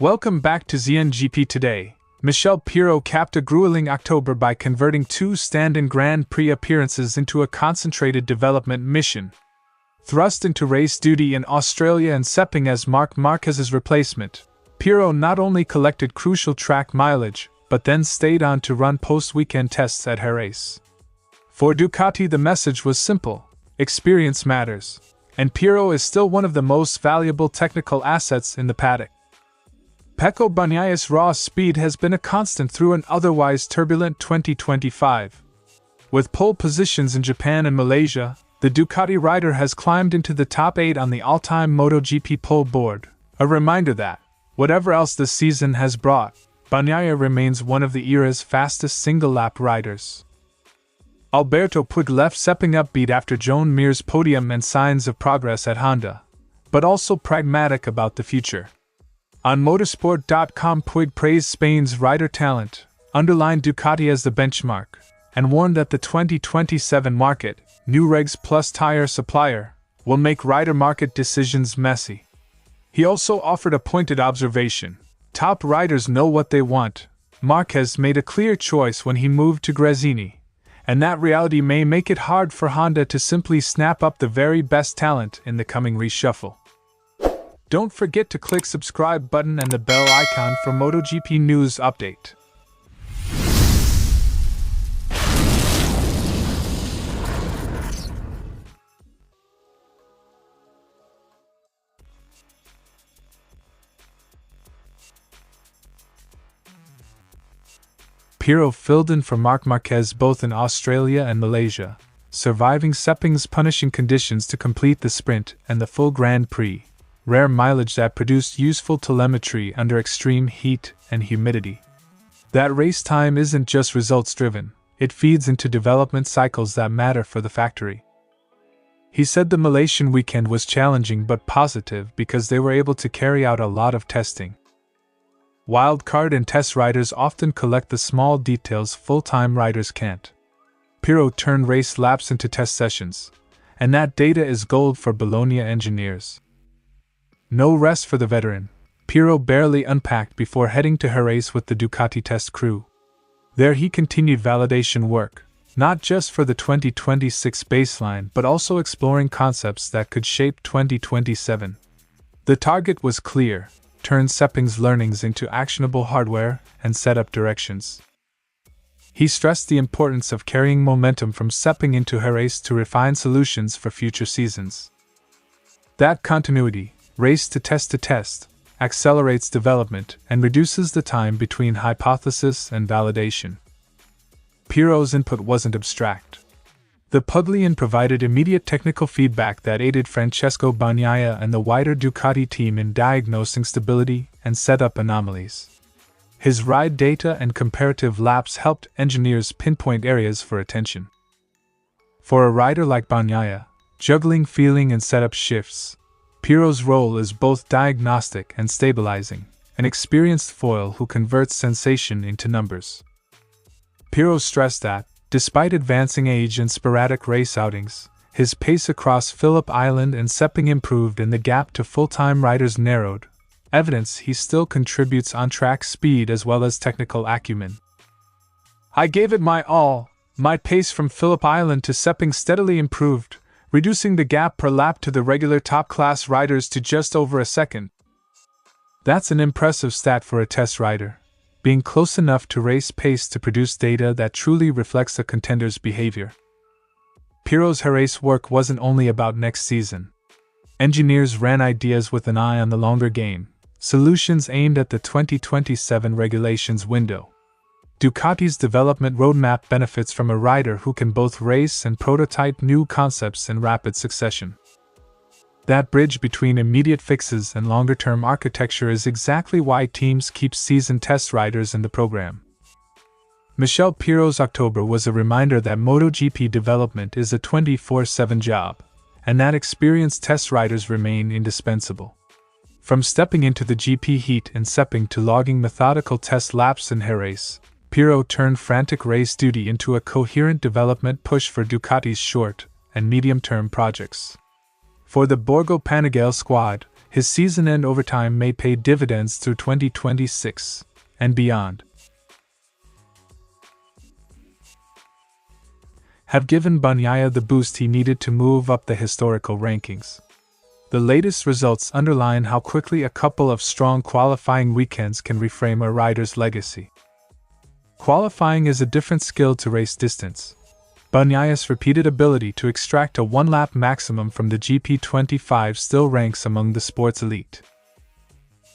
Welcome back to ZNGP Today. Michele Pirro capped a grueling October by converting two stand-in Grand Prix appearances into a concentrated development mission. Thrust into race duty in Australia and Sepang as Marc Márquez's replacement, Pirro not only collected crucial track mileage, but then stayed on to run post-weekend tests at Jerez. For Ducati, the message was simple: experience matters, and Pirro is still one of the most valuable technical assets in the paddock. Pecco Bagnaia's raw speed has been a constant through an otherwise turbulent 2025. With pole positions in Japan and Malaysia, the Ducati rider has climbed into the top 8 on the all-time MotoGP pole board, a reminder that, whatever else the season has brought, Bagnaia remains one of the era's fastest single-lap riders. Alberto Puig left Sepang upbeat after Joan Mir's podium and signs of progress at Honda, but also pragmatic about the future. On motorsport.com, Puig praised Spain's rider talent, underlined Ducati as the benchmark, and warned that the 2027 market, new regs plus tire supplier, will make rider market decisions messy. He also offered a pointed observation: top riders know what they want. Marquez made a clear choice when he moved to Gresini, and that reality may make it hard for Honda to simply snap up the very best talent in the coming reshuffle. Don't forget to click subscribe button and the bell icon for MotoGP news update. Pirro filled in for Marc Márquez both in Australia and Malaysia, surviving Sepang's punishing conditions to complete the sprint and the full Grand Prix. Rare mileage that produced useful telemetry under extreme heat and humidity. That race time isn't just results-driven, it feeds into development cycles that matter for the factory. He said the Malaysian weekend was challenging but positive because they were able to carry out a lot of testing. Wildcard and test riders often collect the small details full-time riders can't. Pirro turned race laps into test sessions, and that data is gold for Bologna engineers. No rest for the veteran. Pirro barely unpacked before heading to Jerez with the Ducati test crew. There he continued validation work, not just for the 2026 baseline but also exploring concepts that could shape 2027. The target was clear: turn Sepang's learnings into actionable hardware and set up directions. He stressed the importance of carrying momentum from Sepang into Jerez to refine solutions for future seasons. That continuity, race to test, accelerates development and reduces the time between hypothesis and validation. Pirro's input wasn't abstract. The Puglian provided immediate technical feedback that aided Pecco Bagnaia and the wider Ducati team in diagnosing stability and setup anomalies. His ride data and comparative laps helped engineers pinpoint areas for attention. For a rider like Bagnaia, juggling feeling and setup shifts, Pirro's role is both diagnostic and stabilizing, an experienced foil who converts sensation into numbers. Pirro stressed that, despite advancing age and sporadic race outings, his pace across Phillip Island and Sepang improved and the gap to full-time riders narrowed, evidence he still contributes on-track speed as well as technical acumen. "I gave it my all. My pace from Phillip Island to Sepang steadily improved, reducing the gap per lap to the regular top-class riders to just over a second." That's an impressive stat for a test rider, being close enough to race pace to produce data that truly reflects a contender's behavior. Pirro's Jerez work wasn't only about next season. Engineers ran ideas with an eye on the longer game, solutions aimed at the 2027 regulations window. Ducati's development roadmap benefits from a rider who can both race and prototype new concepts in rapid succession. That bridge between immediate fixes and longer-term architecture is exactly why teams keep seasoned test riders in the program. Michele Pirro's October was a reminder that MotoGP development is a 24/7 job, and that experienced test riders remain indispensable. From stepping into the GP heat in Sepang to logging methodical test laps in Jerez, Pirro turned frantic race duty into a coherent development push for Ducati's short and medium-term projects. For the Borgo Panigale squad, his season-end overtime may pay dividends through 2026 and beyond. Have given Bagnaia the boost he needed to move up the historical rankings. The latest results underline how quickly a couple of strong qualifying weekends can reframe a rider's legacy. Qualifying is a different skill to race distance. Bagnaia's repeated ability to extract a one-lap maximum from the GP25 still ranks among the sport's elite.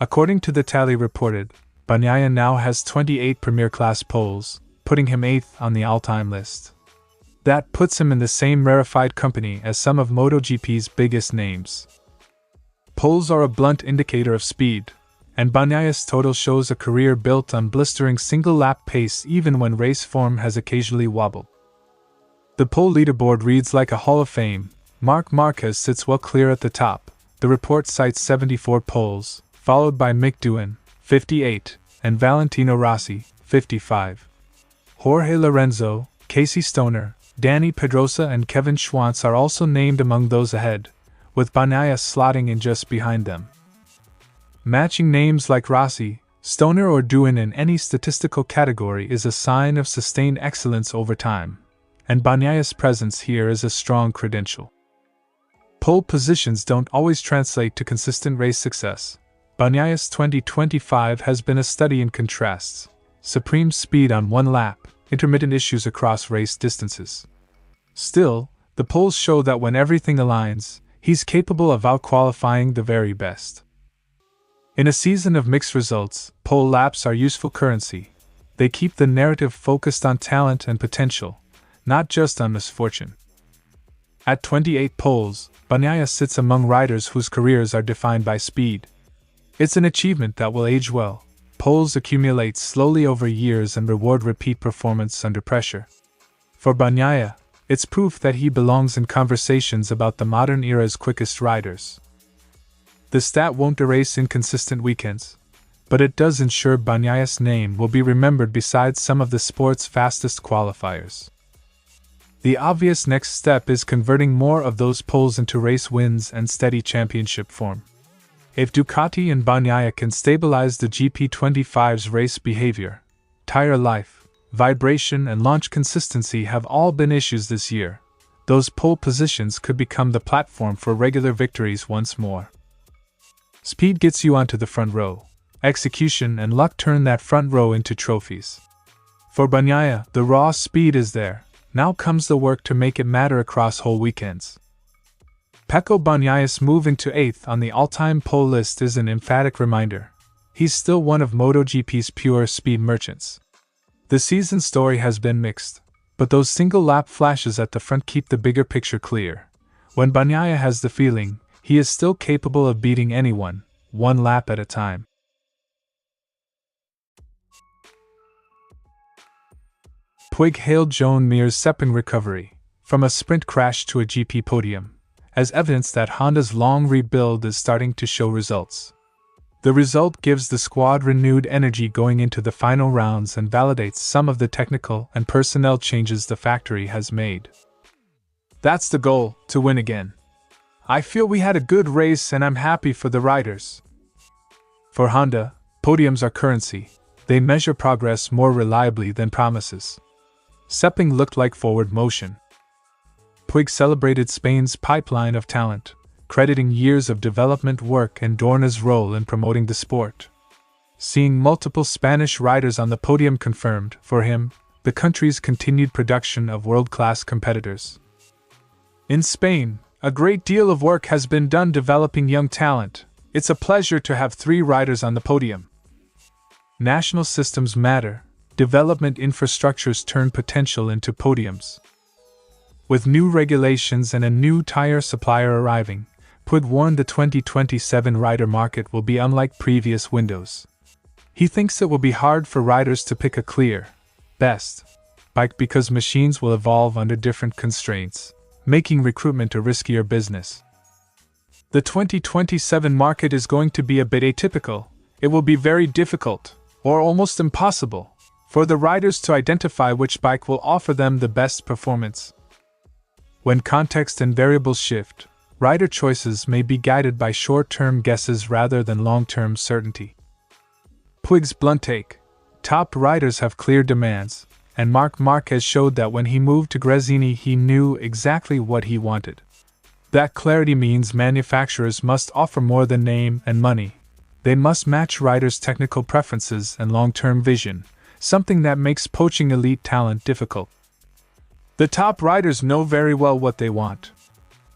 According to the tally reported, Bagnaia now has 28 Premier Class poles, putting him 8th on the all-time list. That puts him in the same rarefied company as some of MotoGP's biggest names. Poles are a blunt indicator of speed, and Bagnaia's total shows a career built on blistering single-lap pace even when race form has occasionally wobbled. The pole leaderboard reads like a Hall of Fame. Marc Márquez sits well clear at the top. The report cites 74 poles, followed by Mick Doohan, 58, and Valentino Rossi, 55. Jorge Lorenzo, Casey Stoner, Danny Pedrosa and Kevin Schwantz are also named among those ahead, with Bagnaia slotting in just behind them. Matching names like Rossi, Stoner or Doohan in any statistical category is a sign of sustained excellence over time, and Bagnaia's presence here is a strong credential. Pole positions don't always translate to consistent race success. Bagnaia's 2025 has been a study in contrasts: supreme speed on one lap, intermittent issues across race distances. Still, the polls show that when everything aligns, he's capable of out-qualifying the very best. In a season of mixed results, pole laps are useful currency. They keep the narrative focused on talent and potential, not just on misfortune. At 28 poles, Bagnaia sits among riders whose careers are defined by speed. It's an achievement that will age well. Poles accumulate slowly over years and reward repeat performance under pressure. For Bagnaia, it's proof that he belongs in conversations about the modern era's quickest riders. The stat won't erase inconsistent weekends, but it does ensure Bagnaia's name will be remembered beside some of the sport's fastest qualifiers. The obvious next step is converting more of those poles into race wins and steady championship form. If Ducati and Bagnaia can stabilize the GP25's race behavior, tire life, vibration and launch consistency have all been issues this year, those pole positions could become the platform for regular victories once more. Speed gets you onto the front row. Execution and luck turn that front row into trophies. For Bagnaia, the raw speed is there. Now comes the work to make it matter across whole weekends. Pecco Bagnaia's moving to 8th on the all-time pole list is an emphatic reminder. He's still one of MotoGP's pure speed merchants. The season story has been mixed, but those single-lap flashes at the front keep the bigger picture clear. When Bagnaia has the feeling, he is still capable of beating anyone, one lap at a time. Puig hailed Joan Mir's Sepang recovery, from a sprint crash to a GP podium, as evidence that Honda's long rebuild is starting to show results. The result gives the squad renewed energy going into the final rounds and validates some of the technical and personnel changes the factory has made. That's the goal, to win again. I feel we had a good race and I'm happy for the riders. For Honda, podiums are currency. They measure progress more reliably than promises. Sepang looked like forward motion. Puig celebrated Spain's pipeline of talent, crediting years of development work and Dorna's role in promoting the sport. Seeing multiple Spanish riders on the podium confirmed, for him, the country's continued production of world-class competitors. In Spain, a great deal of work has been done developing young talent. It's a pleasure to have 3 riders on the podium. National systems matter. Development infrastructures turn potential into podiums. With new regulations and a new tire supplier arriving, Puig warned the 2027 rider market will be unlike previous windows. He thinks it will be hard for riders to pick a clear, best bike because machines will evolve under different constraints, making recruitment a riskier business. The 2027 market is going to be a bit atypical. It will be very difficult, or almost impossible, for the riders to identify which bike will offer them the best performance. When context and variables shift, rider choices may be guided by short-term guesses rather than long-term certainty. Puig's blunt take: top riders have clear demands, and Marc Márquez showed that when he moved to Gresini he knew exactly what he wanted. That clarity means manufacturers must offer more than name and money. They must match riders' technical preferences and long-term vision, something that makes poaching elite talent difficult. The top riders know very well what they want.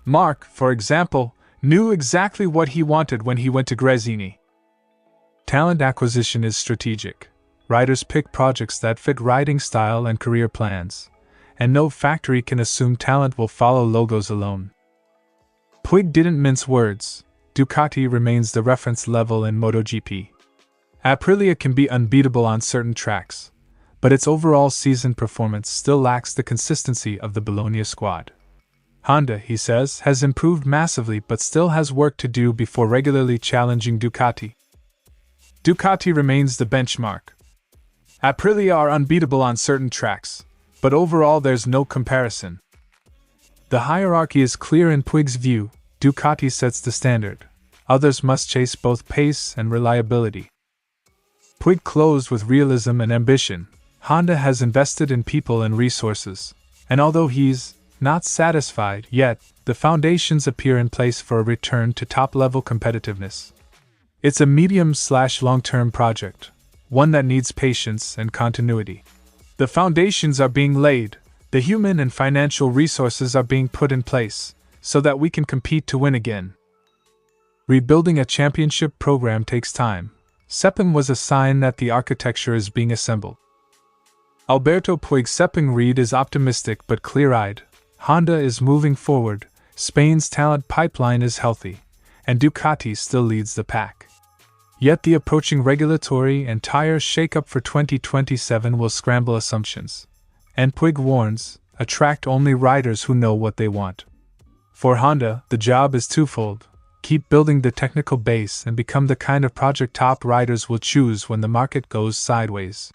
Marc, for example, knew exactly what he wanted when he went to Gresini. Talent acquisition is strategic. Riders pick projects that fit riding style and career plans, and no factory can assume talent will follow logos alone. Puig didn't mince words. Ducati remains the reference level in MotoGP. Aprilia can be unbeatable on certain tracks, but its overall season performance still lacks the consistency of the Bologna squad. Honda, he says, has improved massively but still has work to do before regularly challenging Ducati. Ducati remains the benchmark. Aprilia are unbeatable on certain tracks, but overall there's no comparison. The hierarchy is clear in Puig's view. Ducati sets the standard. Others must chase both pace and reliability. Puig closed with realism and ambition. Honda has invested in people and resources, and although he's not satisfied yet, the foundations appear in place for a return to top-level competitiveness. It's a medium/long-term project, one that needs patience and continuity. The foundations are being laid, the human and financial resources are being put in place, so that we can compete to win again. Rebuilding a championship program takes time. Sepang was a sign that the architecture is being assembled. Alberto Puig's Sepang read is optimistic but clear-eyed. Honda is moving forward, Spain's talent pipeline is healthy, and Ducati still leads the pack. Yet the approaching regulatory and tire shakeup for 2027 will scramble assumptions. And Puig warns, attract only riders who know what they want. For Honda, the job is twofold: keep building the technical base and become the kind of project top riders will choose when the market goes sideways.